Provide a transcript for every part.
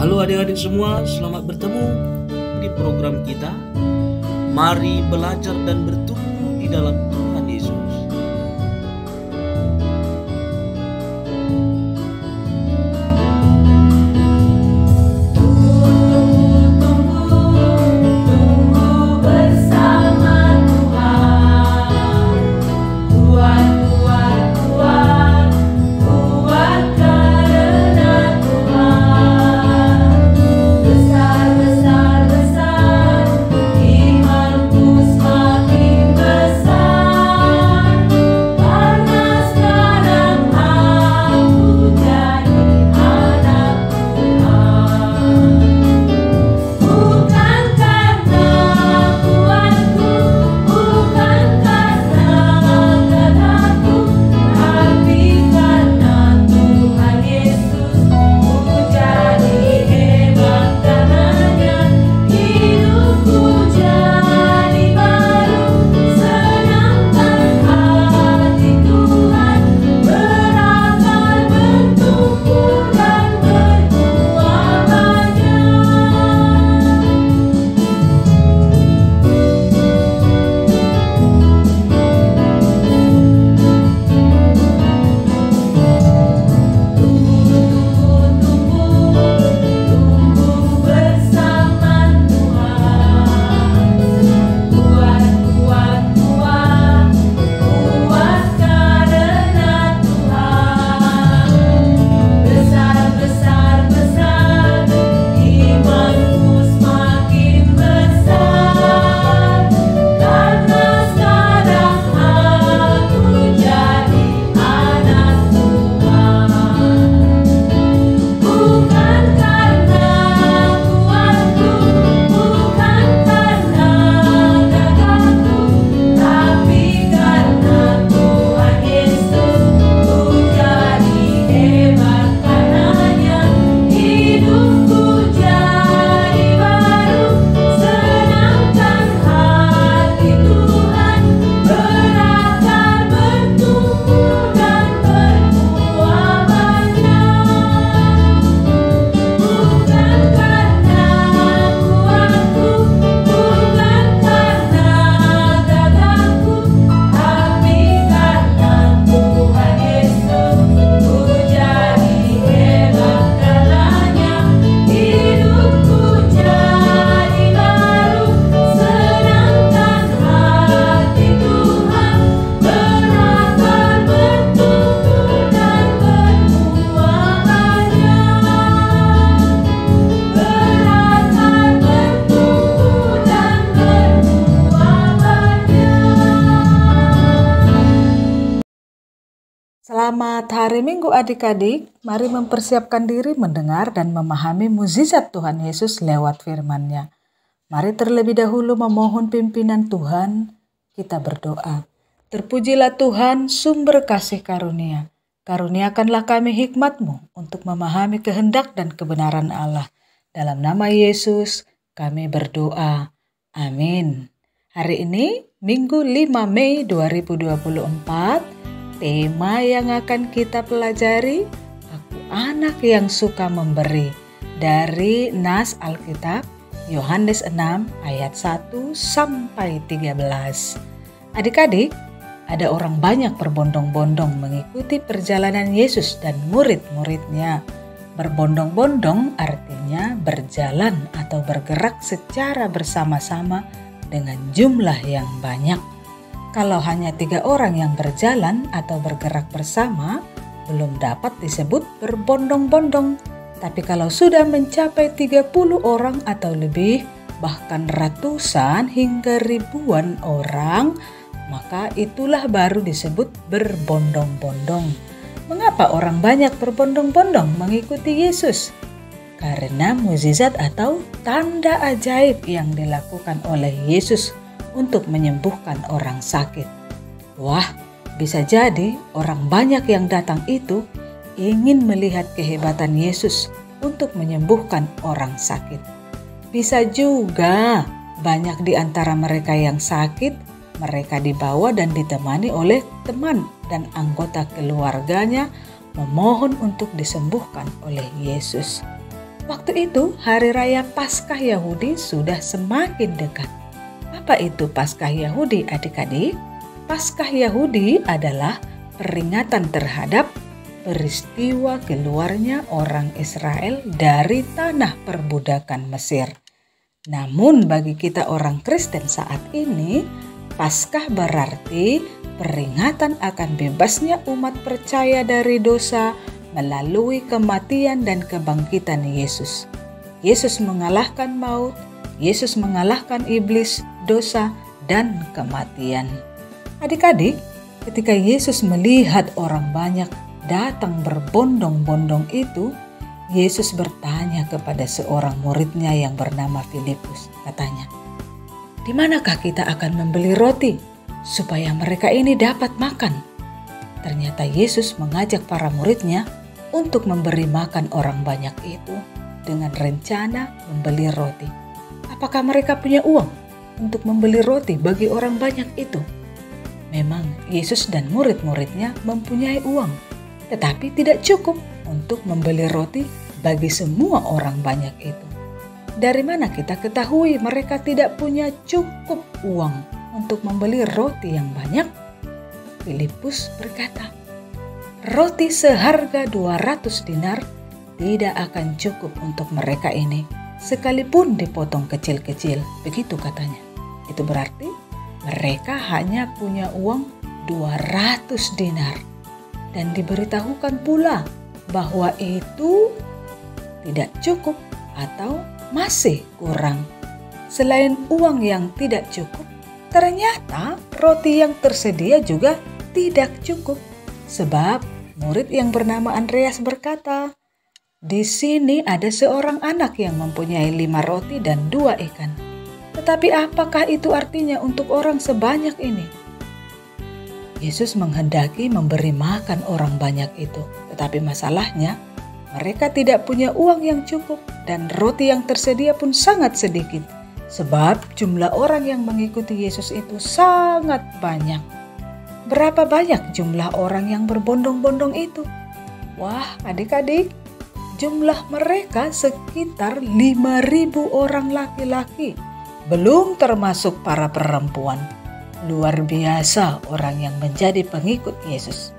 Halo adik-adik semua, selamat bertemu di program kita. Mari belajar dan bertumbuh di dalam Tuhan Yesus. Selamat hari Minggu adik-adik, mari mempersiapkan diri mendengar dan memahami mukjizat Tuhan Yesus lewat firman-Nya. Mari terlebih dahulu memohon pimpinan Tuhan, kita berdoa. Terpujilah Tuhan, sumber kasih karunia. Karuniakanlah kami hikmat-Mu untuk memahami kehendak dan kebenaran Allah. Dalam nama Yesus kami berdoa. Amin. Hari ini Minggu 5 Mei 2024, tema yang akan kita pelajari, Aku Anak yang Suka Memberi, dari Nas Alkitab, Yohanes 6 ayat 1 sampai 13. Adik-adik, ada orang banyak berbondong-bondong mengikuti perjalanan Yesus dan murid-muridnya. Berbondong-bondong artinya berjalan atau bergerak secara bersama-sama dengan jumlah yang banyak. Kalau hanya 3 orang yang berjalan atau bergerak bersama, belum dapat disebut berbondong-bondong. Tapi kalau sudah mencapai 30 orang atau lebih, bahkan ratusan hingga ribuan orang, maka itulah baru disebut berbondong-bondong. Mengapa orang banyak berbondong-bondong mengikuti Yesus? Karena mukjizat atau tanda ajaib yang dilakukan oleh Yesus untuk menyembuhkan orang sakit. Wah, bisa jadi orang banyak yang datang itu ingin melihat kehebatan Yesus untuk menyembuhkan orang sakit. Bisa juga banyak di antara mereka yang sakit, mereka dibawa dan ditemani oleh teman dan anggota keluarganya memohon untuk disembuhkan oleh Yesus. Waktu itu hari raya Paskah Yahudi sudah semakin dekat. Apa itu Paskah Yahudi adik-adik? Paskah Yahudi adalah peringatan terhadap peristiwa keluarnya orang Israel dari tanah perbudakan Mesir. Namun bagi kita orang Kristen saat ini, Paskah berarti peringatan akan bebasnya umat percaya dari dosa melalui kematian dan kebangkitan Yesus. Yesus mengalahkan maut, Yesus mengalahkan iblis, dosa, dan kematian. Adik-adik, ketika Yesus melihat orang banyak datang berbondong-bondong itu, Yesus bertanya kepada seorang muridnya yang bernama Filipus. Katanya, "Di manakah kita akan membeli roti supaya mereka ini dapat makan?" Ternyata Yesus mengajak para muridnya untuk memberi makan orang banyak itu dengan rencana membeli roti. Apakah mereka punya uang untuk membeli roti bagi orang banyak itu? Memang Yesus dan murid-muridnya mempunyai uang, tetapi tidak cukup untuk membeli roti bagi semua orang banyak itu. Dari mana kita ketahui mereka tidak punya cukup uang untuk membeli roti yang banyak? Filipus berkata, "Roti seharga 200 dinar tidak akan cukup untuk mereka ini, sekalipun dipotong kecil-kecil." Begitu katanya. Itu berarti mereka hanya punya uang 200 dinar. Dan diberitahukan pula bahwa itu tidak cukup atau masih kurang. Selain uang yang tidak cukup, ternyata roti yang tersedia juga tidak cukup. Sebab murid yang bernama Andreas berkata, "Di sini ada seorang anak yang mempunyai 5 roti dan 2 ikan. Tetapi apakah itu artinya untuk orang sebanyak ini?" Yesus menghendaki memberi makan orang banyak itu. Tetapi masalahnya, mereka tidak punya uang yang cukup dan roti yang tersedia pun sangat sedikit. Sebab jumlah orang yang mengikuti Yesus itu sangat banyak. Berapa banyak jumlah orang yang berbondong-bondong itu? Wah, adik-adik, jumlah mereka sekitar 5.000 orang laki-laki, belum termasuk para perempuan. Luar biasa orang yang menjadi pengikut Yesus.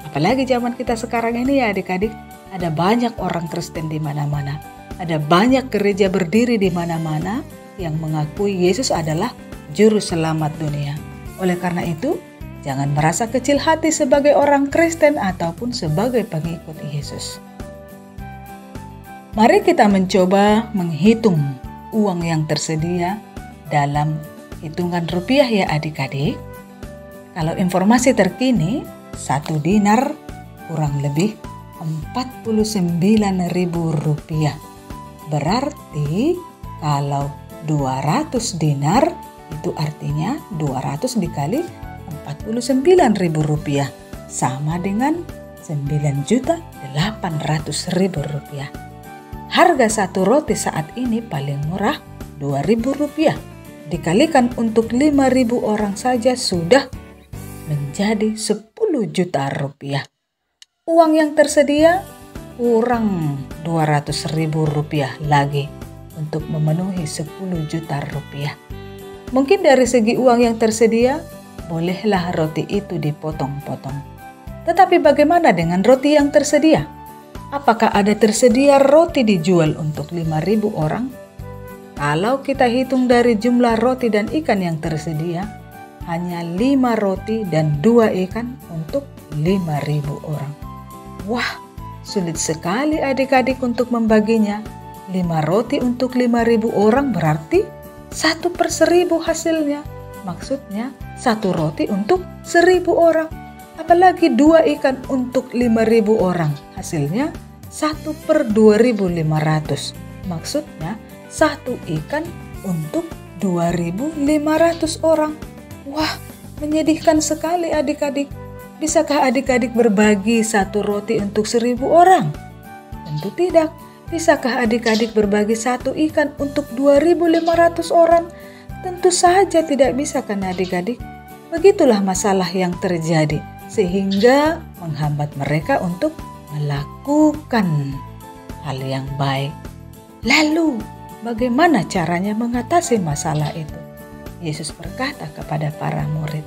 Apalagi zaman kita sekarang ini ya adik-adik, ada banyak orang Kristen di mana-mana. Ada banyak gereja berdiri di mana-mana yang mengakui Yesus adalah juru selamat dunia. Oleh karena itu, jangan merasa kecil hati sebagai orang Kristen ataupun sebagai pengikut Yesus. Mari kita mencoba menghitung uang yang tersedia dalam hitungan rupiah ya adik-adik. Kalau informasi terkini, 1 dinar kurang lebih 49.000 rupiah. Berarti kalau 200 dinar itu artinya 200 dikali 49.000 rupiah sama dengan 9.800.000 rupiah. Harga satu roti saat ini paling murah 2.000 rupiah. Dikalikan untuk 5.000 orang saja sudah menjadi 10 juta rupiah. Uang yang tersedia kurang 200.000 rupiah lagi untuk memenuhi 10 juta rupiah. Mungkin dari segi uang yang tersedia, bolehlah roti itu dipotong-potong. Tetapi bagaimana dengan roti yang tersedia? Apakah ada tersedia roti dijual untuk 5.000 orang? Kalau kita hitung dari jumlah roti dan ikan yang tersedia, hanya 5 roti dan 2 ikan untuk 5.000 orang. Wah, sulit sekali adik-adik untuk membaginya. 5 roti untuk 5.000 orang berarti 1/1000 hasilnya. Maksudnya 1 roti untuk 1.000 orang. Apalagi 2 ikan untuk 5.000 orang. Hasilnya 1/2500. Maksudnya 1 ikan untuk 2.500 orang. Wah, menyedihkan sekali adik-adik. Bisakah adik-adik berbagi 1 roti untuk 1.000 orang? Tentu tidak. Bisakah adik-adik berbagi 1 ikan untuk 2.500 orang? Tentu saja tidak bisa kan adik-adik. Begitulah masalah yang terjadi sehingga menghambat mereka untuk melakukan hal yang baik. Lalu, bagaimana caranya mengatasi masalah itu? Yesus berkata kepada para murid,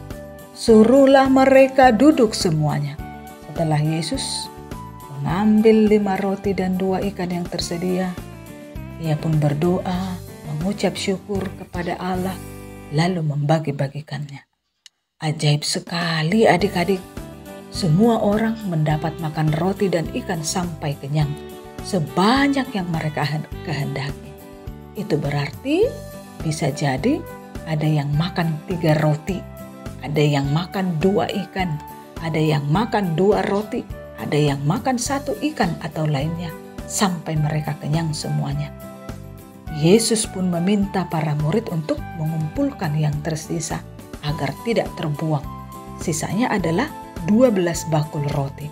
"Suruhlah mereka duduk semuanya." Setelah Yesus mengambil 5 roti dan 2 ikan yang tersedia, ia pun berdoa, mengucap syukur kepada Allah, lalu membagi-bagikannya. Ajaib sekali adik-adik. Semua orang mendapat makan roti dan ikan sampai kenyang, sebanyak yang mereka kehendaki. Itu berarti bisa jadi ada yang makan 3 roti, ada yang makan 2 ikan, ada yang makan 2 roti, ada yang makan 1 ikan atau lainnya, sampai mereka kenyang semuanya. Yesus pun meminta para murid untuk mengumpulkan yang tersisa agar tidak terbuang. Sisanya adalah 12 bakul roti.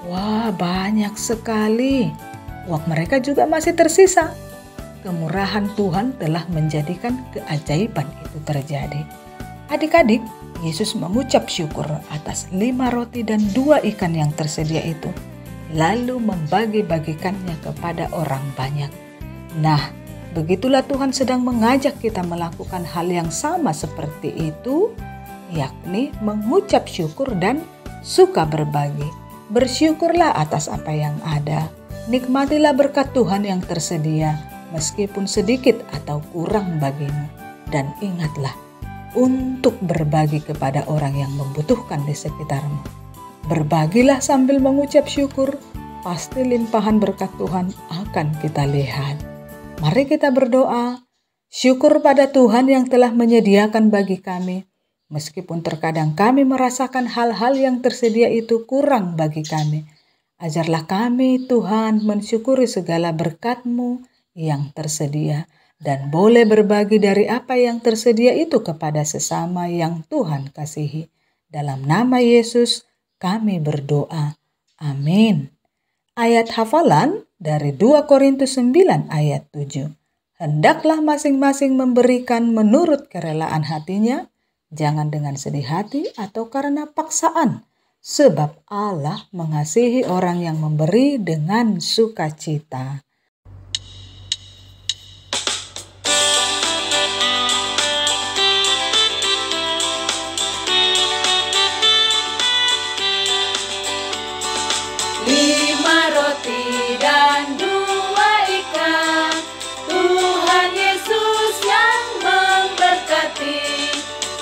Wah, banyak sekali. Uang mereka juga masih tersisa. Kemurahan Tuhan telah menjadikan keajaiban itu terjadi. Adik-adik, Yesus mengucap syukur atas 5 roti dan 2 ikan yang tersedia itu, lalu membagi-bagikannya kepada orang banyak. Nah, begitulah Tuhan sedang mengajak kita melakukan hal yang sama seperti itu, yakni mengucap syukur dan suka berbagi. Bersyukurlah atas apa yang ada. Nikmatilah berkat Tuhan yang tersedia, meskipun sedikit atau kurang bagimu. Dan ingatlah, untuk berbagi kepada orang yang membutuhkan di sekitarmu. Berbagilah sambil mengucap syukur, pasti limpahan berkat Tuhan akan kita lihat. Mari kita berdoa, syukur pada Tuhan yang telah menyediakan bagi kami, meskipun terkadang kami merasakan hal-hal yang tersedia itu kurang bagi kami. Ajarlah kami, Tuhan, mensyukuri segala berkat-Mu yang tersedia, dan boleh berbagi dari apa yang tersedia itu kepada sesama yang Tuhan kasihi. Dalam nama Yesus, kami berdoa. Amin. Ayat hafalan dari 2 Korintus 9 ayat 7. Hendaklah masing-masing memberikan menurut kerelaan hatinya, jangan dengan sedih hati atau karena paksaan, sebab Allah mengasihi orang yang memberi dengan sukacita.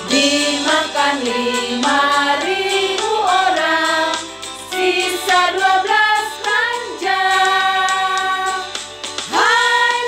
Dimakan 5.000 orang, sisa 12 keranjang. Hai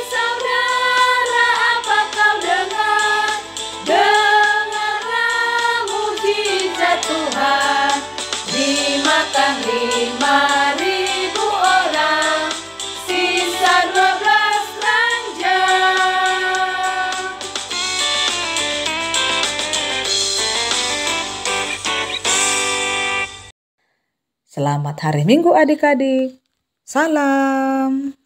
saudara, apa kau dengar? Dengarlah mujizat Tuhan. Dimakan 5.000 orang, sisa 12 keranjang. Selamat hari Minggu adik-adik. Salam.